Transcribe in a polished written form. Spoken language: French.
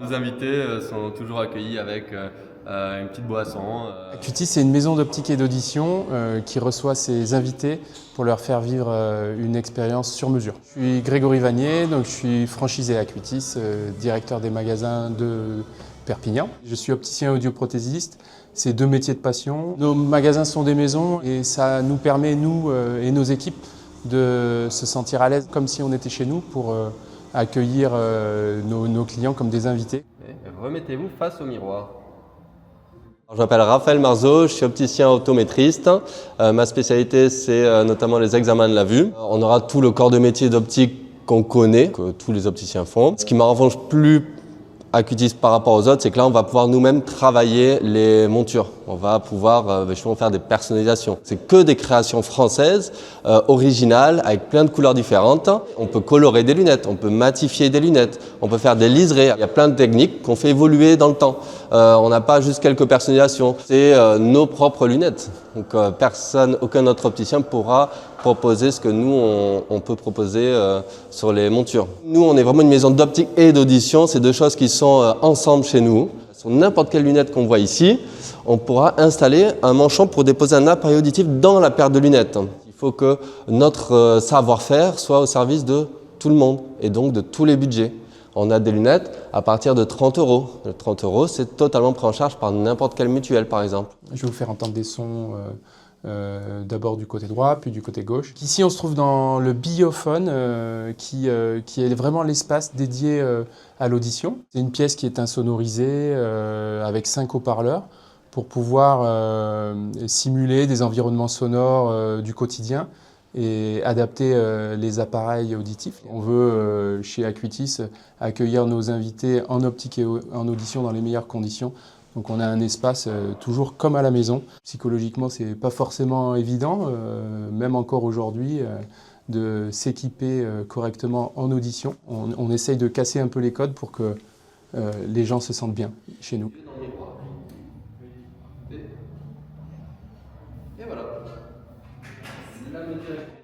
Nos invités sont toujours accueillis avec une petite boisson. Acuitis, c'est une maison d'optique et d'audition qui reçoit ses invités pour leur faire vivre une expérience sur mesure. Je suis Grégory Vanier, donc je suis franchisé à Acuitis, directeur des magasins de Perpignan. Je suis opticien audioprothésiste, c'est deux métiers de passion. Nos magasins sont des maisons et ça nous permet, nous et nos équipes, de se sentir à l'aise comme si on était chez nous pour accueillir nos clients comme des invités. Et remettez-vous face au miroir. Je m'appelle Raphaël Marzeau, je suis opticien optométriste. Ma spécialité, c'est notamment les examens de la vue. On aura tout le corps de métier d'optique qu'on connaît, que tous les opticiens font. Ce qui m'a en revanche plus Acuitis par rapport aux autres, c'est que là, on va pouvoir nous-mêmes travailler les montures. On va pouvoir justement faire des personnalisations. C'est que des créations françaises, originales, avec plein de couleurs différentes. On peut colorer des lunettes, on peut matifier des lunettes, on peut faire des liserés. Il y a plein de techniques qu'on fait évoluer dans le temps. On n'a pas juste quelques personnalisations, c'est nos propres lunettes. Donc aucun autre opticien pourra proposer ce que nous, on peut proposer sur les montures. Nous, on est vraiment une maison d'optique et d'audition. C'est deux choses qui sont ensemble chez nous. Sur n'importe quelle lunette qu'on voit ici, on pourra installer un manchon pour déposer un appareil auditif dans la paire de lunettes. Il faut que notre savoir-faire soit au service de tout le monde et donc de tous les budgets. On a des lunettes à partir de 30 €. 30 €, c'est totalement pris en charge par n'importe quelle mutuelle, par exemple. Je vais vous faire entendre des sons d'abord du côté droit, puis du côté gauche. Ici, on se trouve dans le biophone, qui est vraiment l'espace dédié à l'audition. C'est une pièce qui est insonorisée avec 5 haut-parleurs pour pouvoir simuler des environnements sonores du quotidien et adapter les appareils auditifs. On veut, chez Acuitis, accueillir nos invités en optique et en audition dans les meilleures conditions. Donc on a un espace toujours comme à la maison. Psychologiquement, c'est pas forcément évident, même encore aujourd'hui, de s'équiper correctement en audition. On essaye de casser un peu les codes pour que les gens se sentent bien chez nous. Et voilà. C'est la météo.